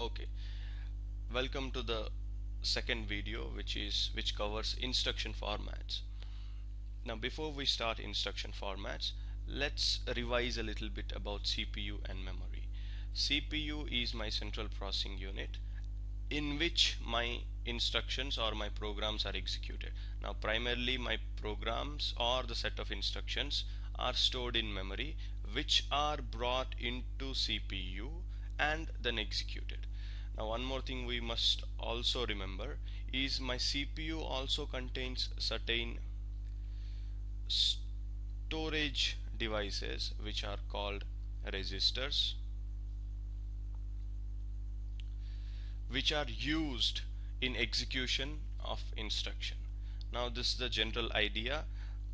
Okay, welcome to the second video which covers instruction formats. Now before we start instruction formats, let's revise a little bit about CPU and memory. CPU is my central processing unit in which my instructions or my programs are executed. Now primarily my programs or the set of instructions are stored in memory, which are brought into CPU and then executed. Now one more thing we must also remember is my CPU also contains certain storage devices which are called registers, which are used in execution of instruction. Now this is the general idea.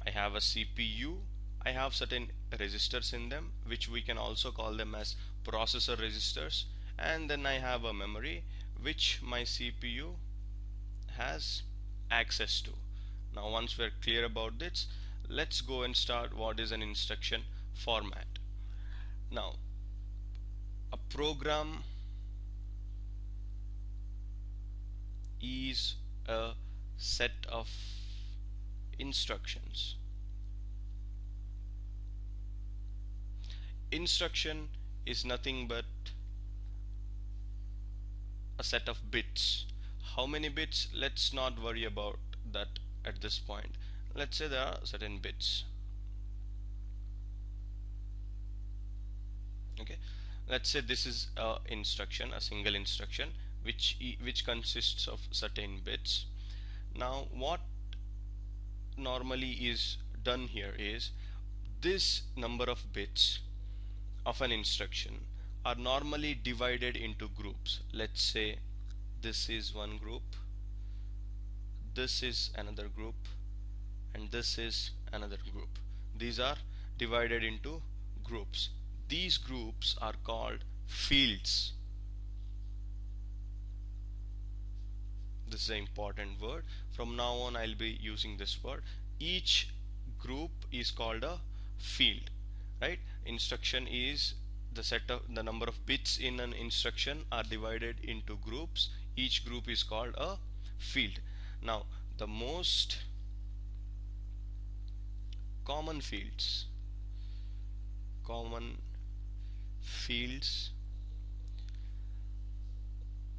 I have a CPU, I have certain registers in them which we can also call them as processor registers, and then I have a memory which my CPU has access to. Now once we're clear about this, let's go and start what is an instruction format. Now a program is a set of instructions. Instruction is nothing but a set of bits. How many bits? Let's not worry about that at this point. Let's say there are certain bits. Okay, let's say this is a instruction, a single instruction which consists of certain bits. Now what normally is done here is this number of bits of an instruction are normally divided into groups. Let's say this is one group, this is another group, and this is another group. These are divided into groups. These groups are called fields. This is an important word. From now on I'll be using this word. Each group is called a field, right? Instruction is the number of bits in an instruction are divided into groups. Each group is called a field. Now the most common fields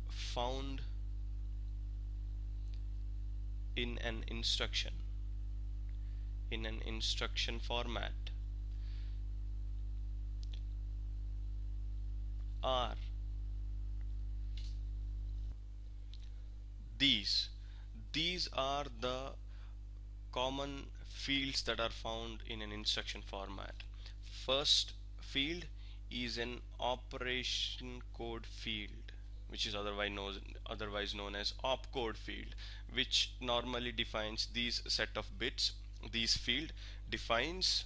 found in an instruction format are these. These are the common fields that are found in an instruction format. First field is an operation code field, which is otherwise known as opcode field, which normally defines these set of bits. This field defines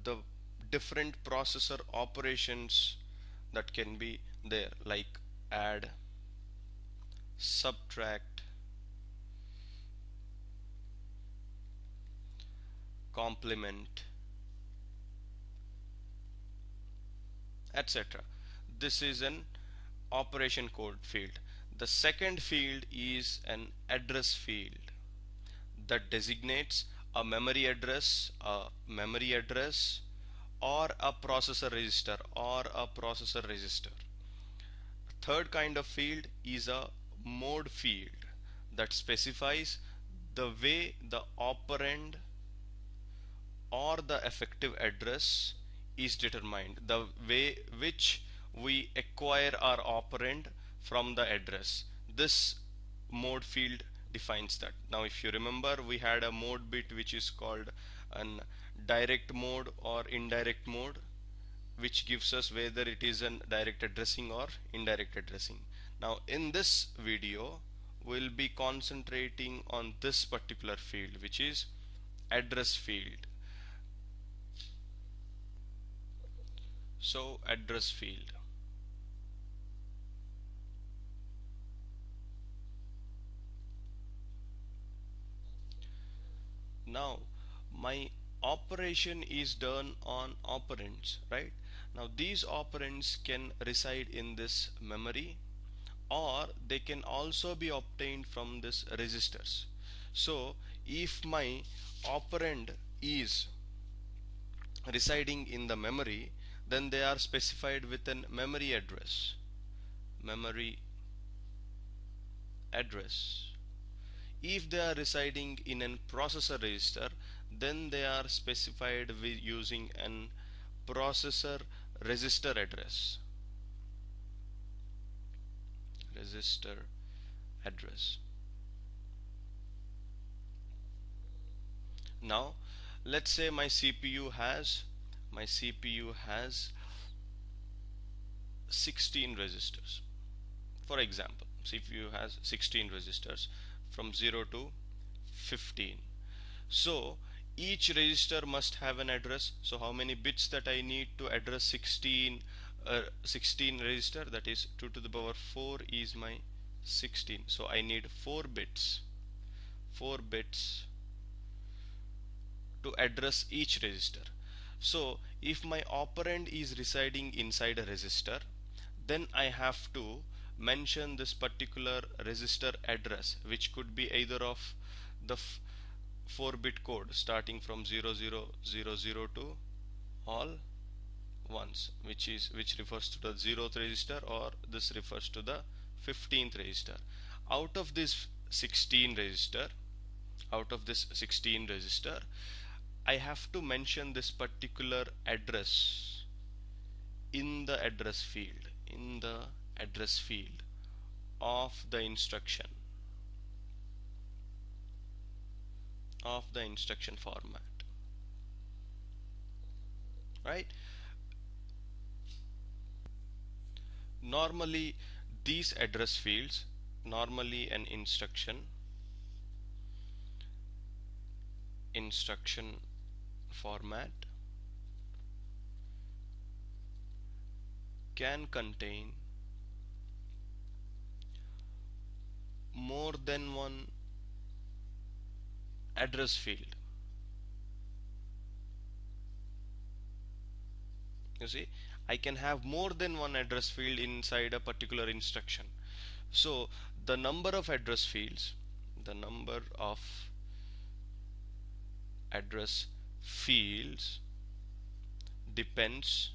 the different processor operations that can be there, like add, subtract, complement, etc. This is an operation code field. The second field is an address field that designates a memory address, or a processor register. Third kind of field is a mode field that specifies the way the operand or the effective address is determined, the way which we acquire our operand from the address. This mode field defines that. Now if you remember, we had a mode bit which is called an direct mode or indirect mode, which gives us whether it is an direct addressing or indirect addressing. Now in this video we'll be concentrating on this particular field, which is address field. So address field. Now my operation is done on operands, right? Now these operands can reside in this memory, or they can also be obtained from this registers. So if my operand is residing in the memory, then they are specified with an memory address. Memory address. If they are residing in a processor register, then they are specified with using an processor register address. Register address. Now let's say my CPU has 16 registers. For example, CPU has 16 registers from 0 to 15. So each register must have an address. So how many bits that I need to address 16 register? That is 2 to the power 4 is my 16. So I need 4 bits to address each register. So if my operand is residing inside a register, then I have to mention this particular register address, which could be either of the 4-bit code starting from 0000 to all ones, which refers to the 0th register, or this refers to the 15th register. Out of this 16 register, I have to mention this particular address in the address field of the instruction format, right? Normally these address fields, normally an instruction format can contain more than one address field. You see, I can have more than one address field inside a particular instruction. So the number of address fields depends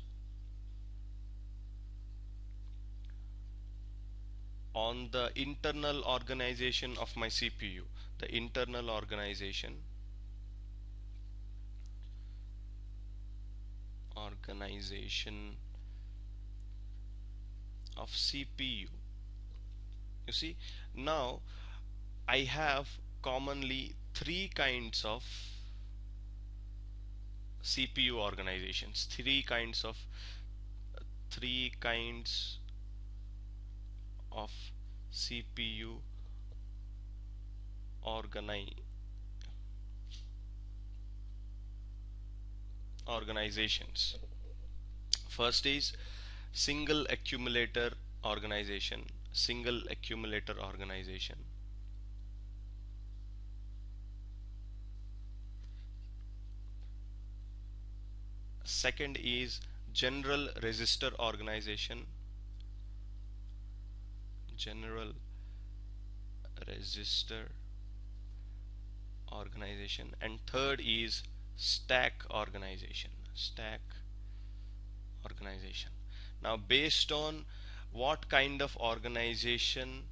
on the internal organization of my CPU. The internal organization of CPU. You see, now I have commonly three kinds of CPU organizations, three kinds of CPU organizations. First is single accumulator organization. Second is general register organization. And third is stack organization. Now based on what kind of organization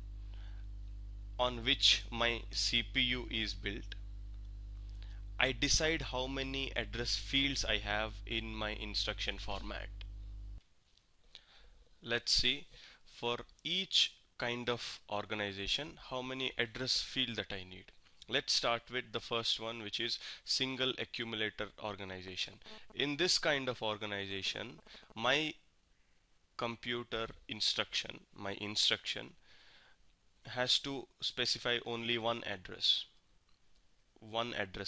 on which my CPU is built, I decide how many address fields I have in my instruction format. Let's see, for each kind of organization, how many address field that I need. Let's start with the first one, which is single accumulator organization. In this kind of organization, my instruction has to specify only one address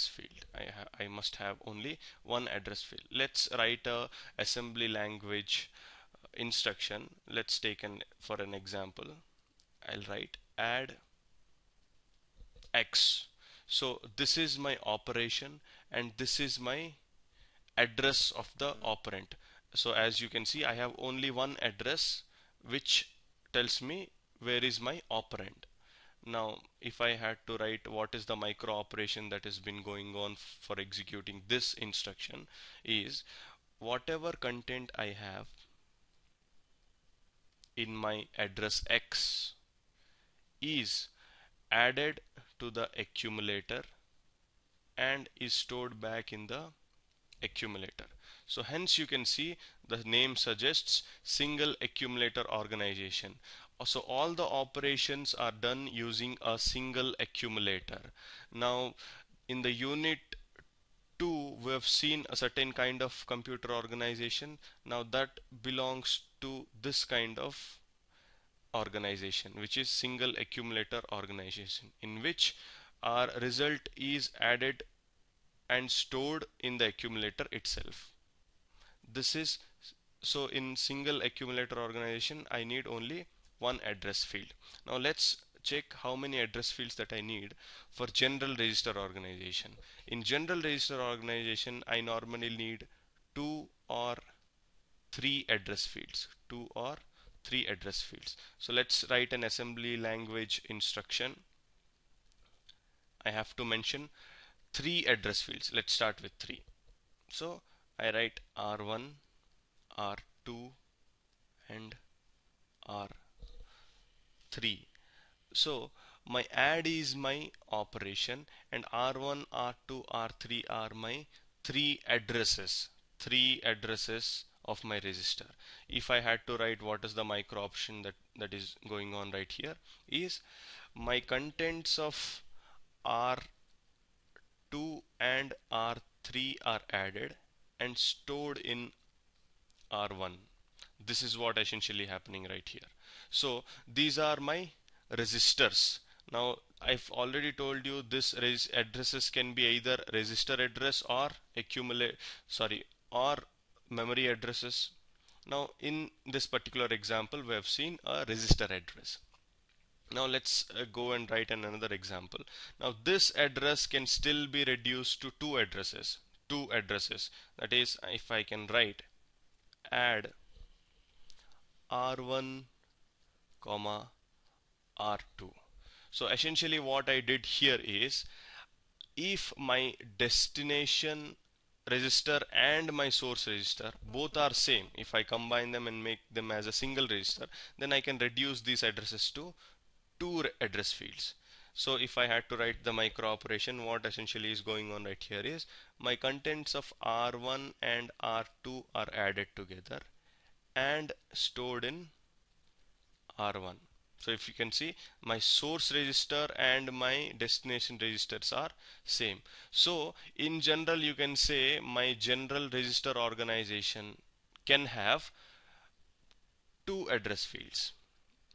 field. I must have only one address field. Let's write a assembly language instruction. Let's take for an example. I'll write add X. So this is my operation and this is my address of the operand. So as you can see, I have only one address which tells me where is my operand. Now if I had to write what is the micro operation that has been going on for executing this instruction, is whatever content I have in my address X is added to the accumulator and is stored back in the accumulator. So hence you can see the name suggests single accumulator organization. So all the operations are done using a single accumulator. Now in the unit 2 we have seen a certain kind of computer organization. Now that belongs to this kind of organization, which is single accumulator organization, in which our result is added and stored in the accumulator itself. This is so in single accumulator organization I need only one address field. Now let's check how many address fields that I need for general register organization. In general register organization I normally need two or three address fields. So let's write an assembly language instruction. I have to mention three address fields. Let's start with three. So I write R1, R2 and R3. So my add is my operation, and R1, R2, R3 are my three addresses of my register. If I had to write what is the micro option that is going on right here, is my contents of R2 and R3 are added and stored in R1. This is what essentially happening right here. So these are my registers. Now I've already told you this addresses can be either register address or or memory addresses. Now in this particular example we have seen a register address. Now let's go and write another example. Now this address can still be reduced to two addresses. That is, if I can write add R1 comma R2. So essentially what I did here is, if my destination register and my source register both are same, if I combine them and make them as a single register, then I can reduce these addresses to two address fields. So if I had to write the micro operation, what essentially is going on right here is my contents of R1 and R2 are added together and stored in R1. So if you can see, my source register and my destination registers are same. So in general you can say my general register organization can have two address fields,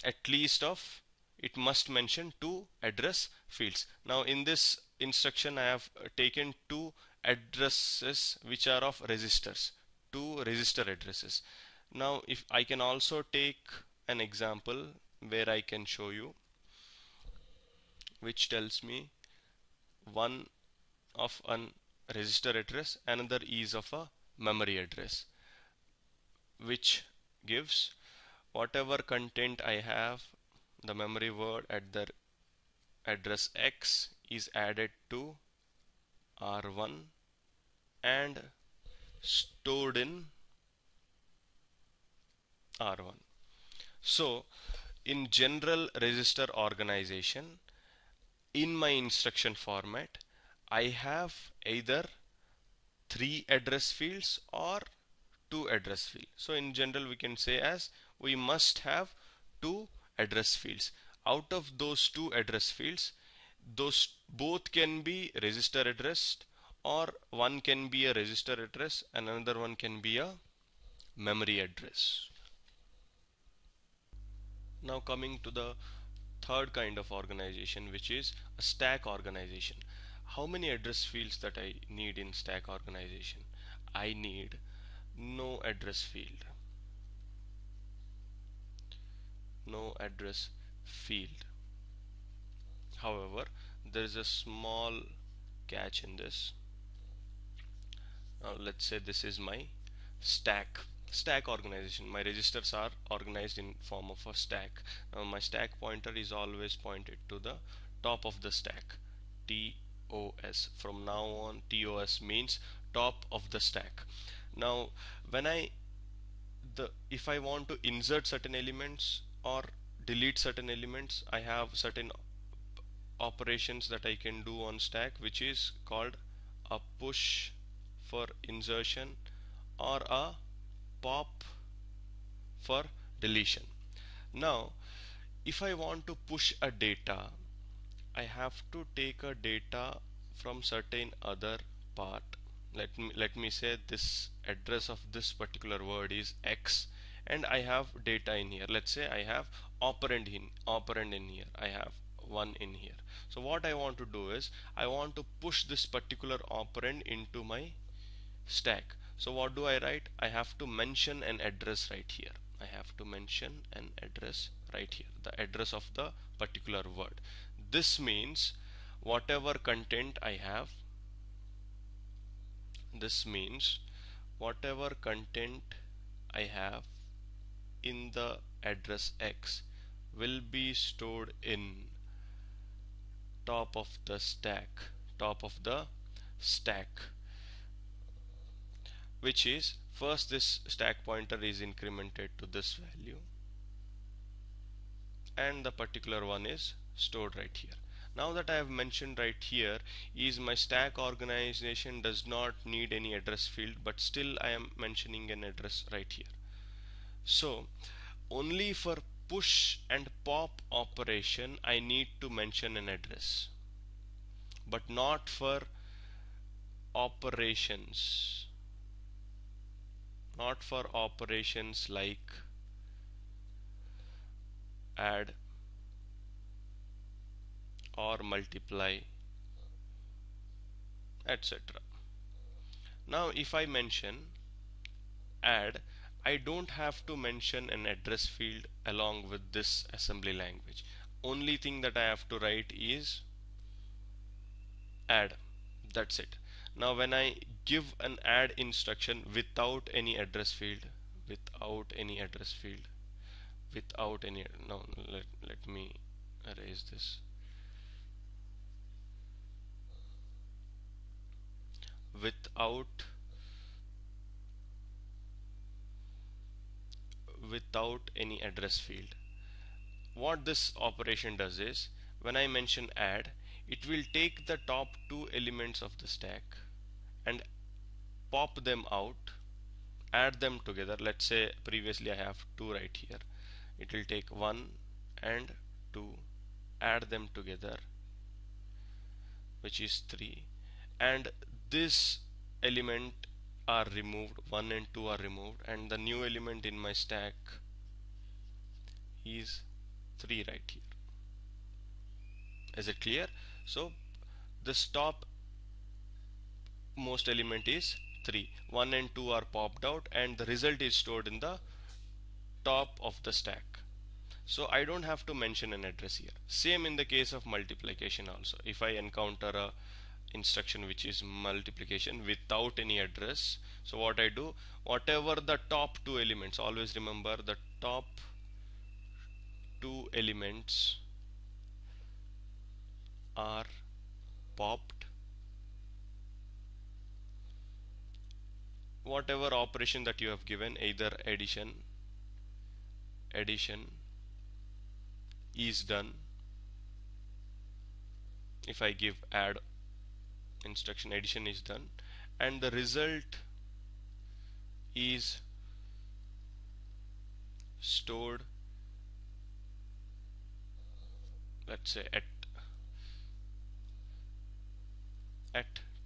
at least of it must mention two address fields. Now in this instruction I have taken two addresses which are of registers, two register addresses. Now if I can also take an example where I can show you, which tells me one of an register address, another is of a memory address, which gives whatever content I have, the memory word at the address X is added to R1 and stored in R1. So in general register organization, in my instruction format I have either three address fields or two address fields. So in general we can say as we must have two address fields. Out of those two address fields, those both can be register addressed, or one can be a register address and another one can be a memory address. Now coming to the third kind of organization, which is a stack organization. How many address fields that I need in stack organization? I need no address field. No address field. However, there is a small catch in this. Now let's say this is my stack stack organization. My registers are organized in form of a stack. Now my stack pointer is always pointed to the top of the stack, TOS. From now on, TOS means top of the stack. Now when I the if I want to insert certain elements or delete certain elements, I have certain operations that I can do on stack, which is called a push for insertion or a pop for deletion. Now if I want to push a data, I have to take a data from certain other part. Let me say this address of this particular word is X, and I have data in here. Let's say I have operand in here. I have one in here. So what I want to do is I want to push this particular operand into my stack. So what do I write? I have to mention an address right here. I have to mention an address right here, the address of the particular word. This means whatever content I have, this means whatever content I have in the address X will be stored in top of the stack, which is first this stack pointer is incremented to this value and the particular one is stored right here. Now that I have mentioned right here is my stack organization does not need any address field, but still I am mentioning an address right here. So only for push and pop operation I need to mention an address, but not for operations, like add or multiply, etc. Now if I mention add, I don't have to mention an address field along with this assembly language. Only thing that I have to write is add. That's it. Now when I give an add instruction without any address field, without any no, let me erase this. Without any address field, what this operation does is when I mention add, it will take the top two elements of the stack and pop them out, add them together. Let's say previously I have 2 right here. It will take 1 and 2, add them together, which is 3, and this element are removed, 1 and 2 are removed, and the new element in my stack is 3 right here. Is it clear? So the top most element is 3, 1 and 2 are popped out, and the result is stored in the top of the stack. So I don't have to mention an address here. Same in the case of multiplication also. If I encounter a instruction which is multiplication without any address, so what I do, whatever the top two elements, always remember the top two elements are popped, whatever operation that you have given, either addition is done. If I give add instruction, addition is done, and the result is stored, let's say at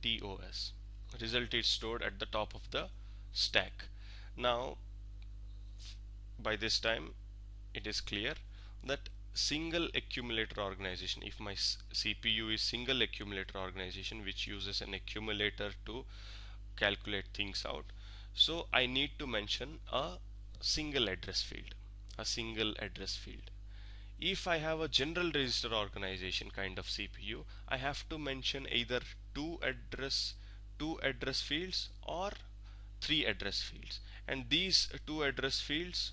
TOS. Result is stored at the top of the stack. Now by this time it is clear that single accumulator organization, if my CPU is single accumulator organization which uses an accumulator to calculate things out, so I need to mention a single address field. If I have a general register organization kind of CPU, I have to mention either two address fields or three address fields, and these two address fields,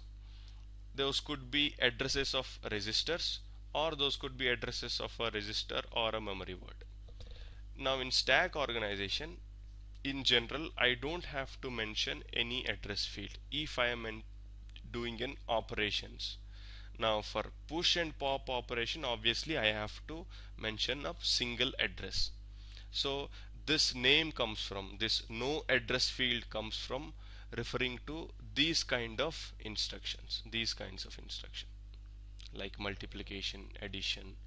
those could be addresses of registers, or those could be addresses of a register or a memory word. Now in stack organization, in general, I don't have to mention any address field if I am doing an operations. Now for push and pop operation, obviously I have to mention a single address. So this name comes from, this no address field comes from referring to these kind of instructions, these kinds of instruction like multiplication, addition,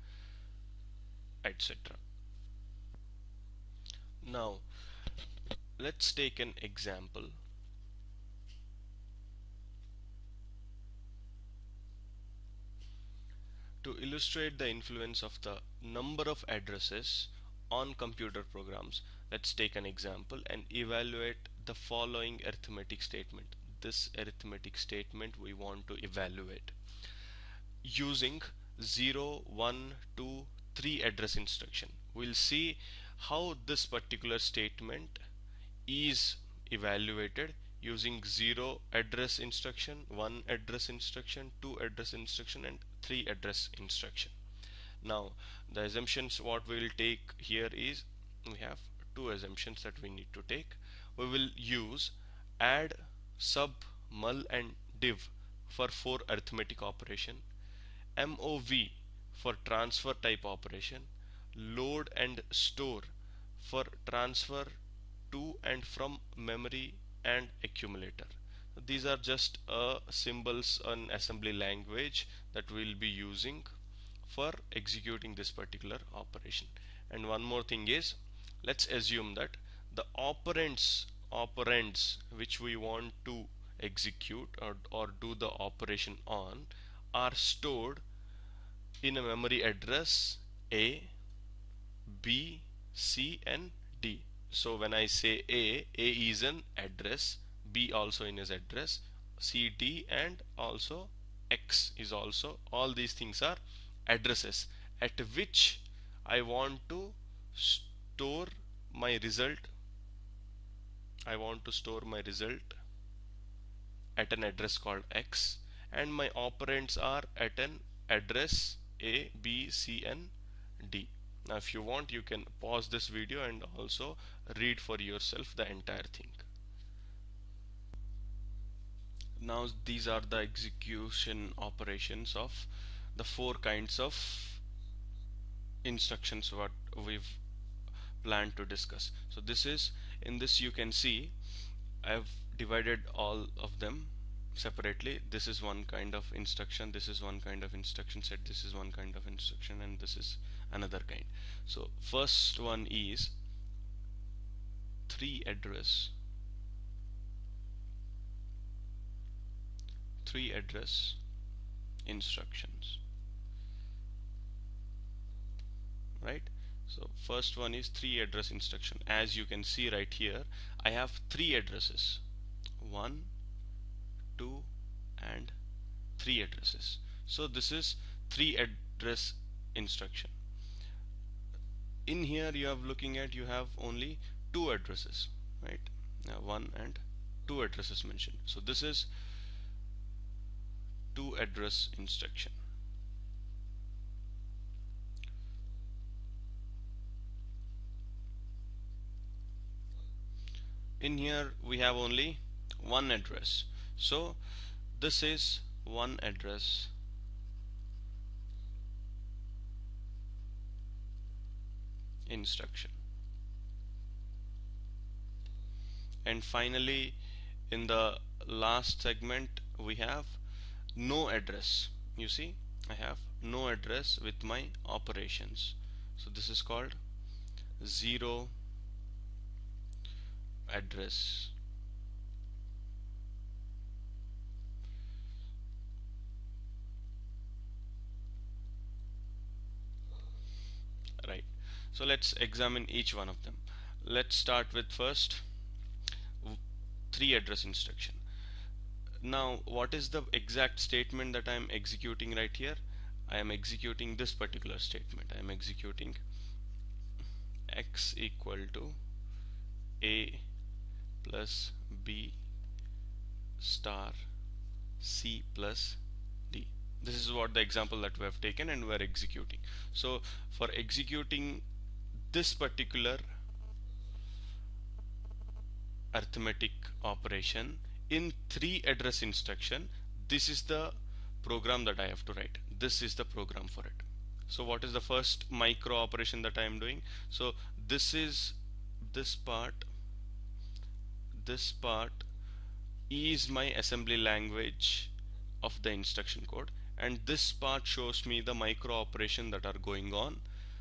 etc. Now let's take an example. To illustrate the influence of the number of addresses on computer programs, let's take an example and evaluate the following arithmetic statement. This arithmetic statement we want to evaluate using 0, 1, 2, 3 address instruction. We'll see how this particular statement is evaluated using 0 address instruction, 1 address instruction, 2 address instruction, and 3 address instruction. Now the assumptions what we will take here is, we have two assumptions that we need to take. We will use add, sub, mul and div for 4 arithmetic operation, MOV for transfer type operation, load and store for transfer to and from memory and accumulator. These are just symbols on assembly language that we'll be using for executing this particular operation. And one more thing is, let's assume that the operands which we want to execute or do the operation on are stored in a memory address A, B, C and D. So when I say A is an address, B also in his address, C, D and also X is also, all these things are addresses at which I want to store my result. I want to store my result at an address called X, and my operands are at an address A, B, C and D. Now if you want, you can pause this video and also read for yourself the entire thing. Now these are the execution operations of the 4 kinds of instructions what we've planned to discuss. So this is, in this you can see I've divided all of them separately. This is one kind of instruction, this is one kind of instruction set, this is one kind of instruction, and this is another kind. So first one is 3 address instructions, right? So first one is 3 address instruction. As you can see right here, I have 3 addresses, 1, 2 and 3 addresses. So this is 3 address instruction. In here you have looking at, you have only 2 addresses, right? Now 1 and 2 addresses mentioned. So this is 2 address instruction. In here we have only 1 address, so this is 1 address instruction. And finally, in the last segment, we have no address. You see, I have no address with my operations, so this is called 0 address. Right, so let's examine each one of them. Let's start with first 3 address instruction. Now what is the exact statement that I am executing right here? I am executing this particular statement. I am executing x equal to a plus B star C plus D. This is what the example that we have taken and we are executing. So for executing this particular arithmetic operation in 3 address instruction, this is the program that I have to write. This is the program for it. So what is the first micro operation that I am doing? So this is this part is my assembly language of the instruction code, and this part shows me the micro operation that are going on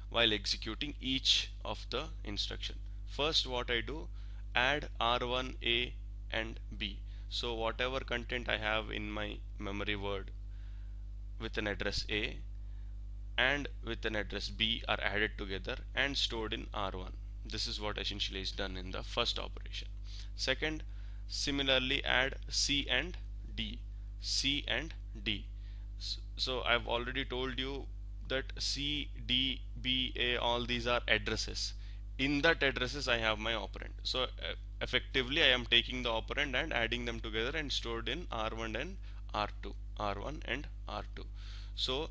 while executing each of the instruction. First what I do, add R1, A and B. So whatever content I have in my memory word with an address A and with an address B are added together and stored in R1. This is what essentially is done in the first operation. Second, similarly add C and D. So I've already told you that C, D, B, A, all these are addresses. In that addresses I have my operand. So effectively I am taking the operand and adding them together and stored in R1 and R2. R1 and R2. So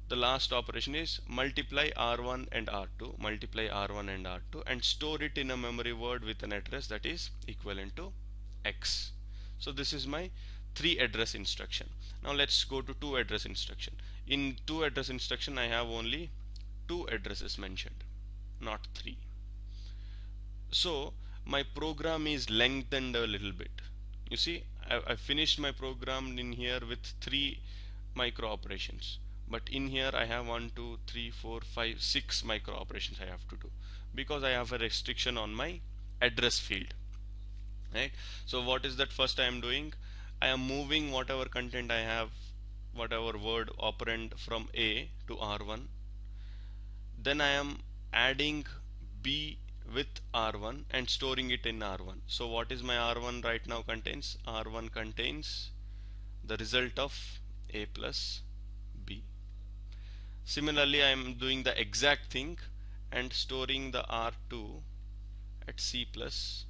the last operation is multiply R1 and R2, and store it in a memory word with an address that is equivalent to X. So this is my 3 address instruction. Now let's go to 2 address instruction. In 2 address instruction I have only 2 addresses mentioned, not 3. So my program is lengthened a little bit. You see, I finished my program in here with 3 micro operations, but in here I have 1, 2, 3, 4, 5, 6 micro operations I have to do because I have a restriction on my address field, right? So what is that? First I am doing, I am moving whatever content I have, whatever word operand from A to R1. Then I am adding B with R1 and storing it in R1. So what is my R1 right now contains? R1 contains the result of A plus B. Similarly I am doing the exact thing and storing the R2 at C plus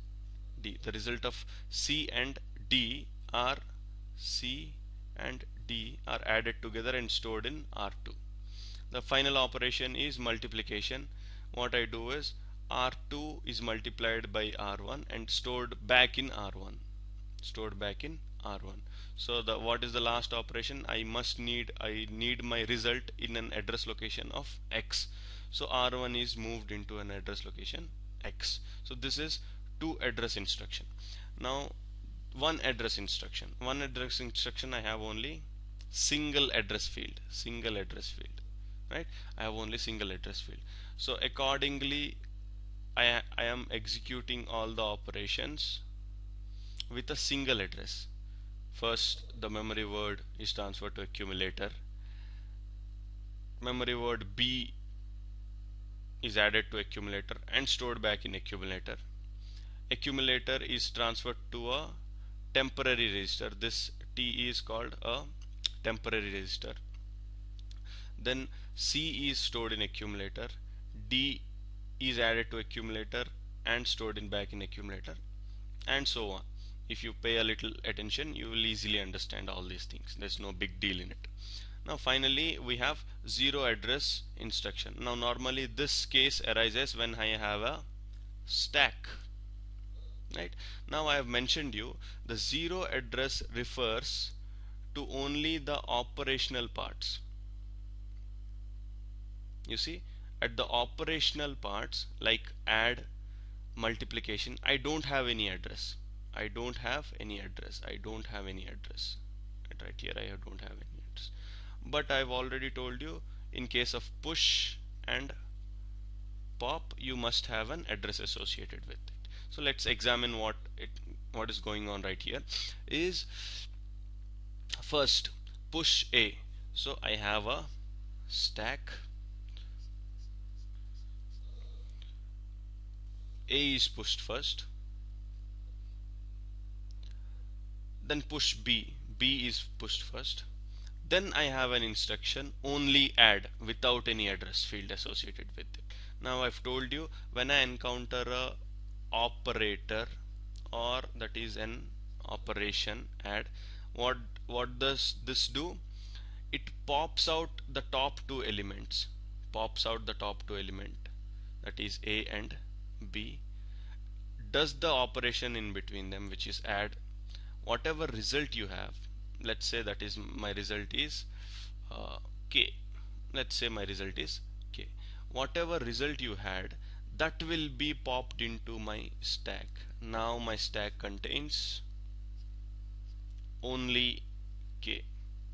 D. The result of C and D are added together and stored in R2. The final operation is multiplication. What I do is R2 is multiplied by R1 and stored back in R1. So what is the last operation? I need my result in an address location of X. So R1 is moved into an address location X. So this is 2 address instruction. Now one address instruction I have only single address field, right? I have only single address field. So accordingly I am executing all the operations with a single address. First the memory word is transferred to accumulator, memory word B is added to accumulator and stored back in accumulator. Accumulator is transferred to a temporary register. This T is called a temporary register. Then C is stored in accumulator, D is added to accumulator and stored back in accumulator, and so on. If you pay a little attention you will easily understand all these things. There's no big deal in it. Now finally we have 0 address instruction. Now normally this case arises when I have a stack, right? Now I have mentioned you the 0 address refers to only the operational parts. You see, at the operational parts like add, multiplication, I don't have any address. Right here I don't have any address. But I've already told you in case of push and pop you must have an address associated with it. So let's examine what is going on right here. Is first push A. So I have a stack. A is pushed first, then push B. B is pushed first. Then I have an instruction only add without any address field associated with it. Now I've told you when I encounter a operator or that is an operation add. What does this do? It pops out the top two elements, that is A and B, does the operation in between them, which is add. Whatever result you have, let's say that is my result is K, let's say my result is K, whatever result you had, that will be popped into my stack. Now my stack contains only K.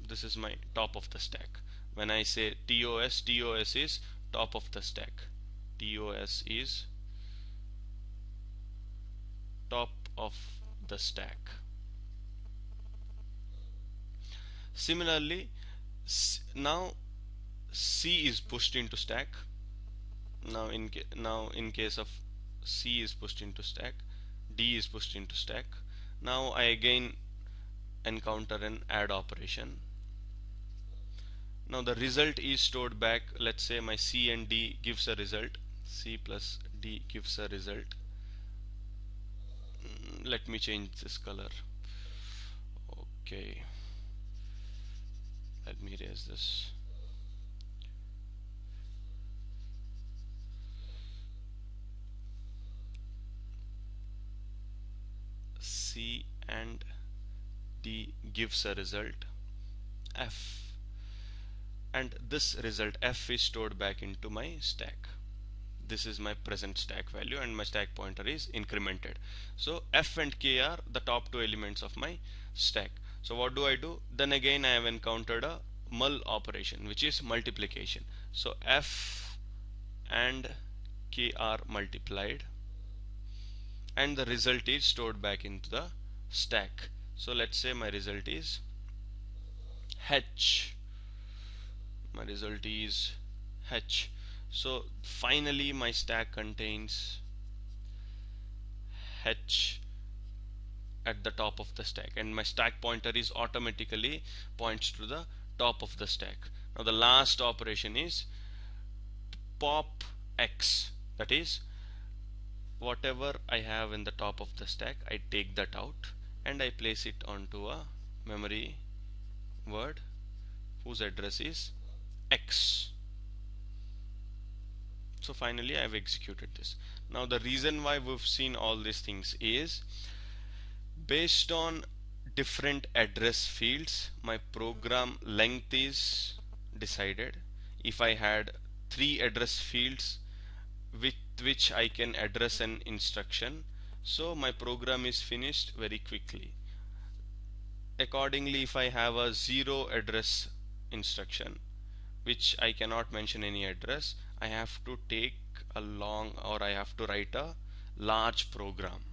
This is my top of the stack. When I say TOS, TOS is top of the stack. TOS is top of the stack. Similarly, now C is pushed into stack. Now in case of C is pushed into stack, D is pushed into stack. Now I again encounter an add operation. Now the result is stored back. Let's say my C and D gives a result. C plus D gives a result. Let me change this color. Okay, let me erase this. C and D gives a result F, and this result F is stored back into my stack. This is my present stack value, and my stack pointer is incremented. So F and K are the top two elements of my stack. So what do? Then again I have encountered a mul operation, which is multiplication. So F and K are multiplied, and the result is stored back into the stack. So let's say my result is H. My result is H. So finally my stack contains H at the top of the stack, and my stack pointer is automatically points to the top of the stack. Now the last operation is pop X, that is whatever I have in the top of the stack, I take that out and I place it onto a memory word whose address is X. So finally I have executed this. Now the reason why we've seen all these things is based on different address fields, my program length is decided. If I had 3 address fields with which I can address an instruction, so my program is finished very quickly. Accordingly, if I have a 0 address instruction which I cannot mention any address, I have to take a long, or I have to write a large program.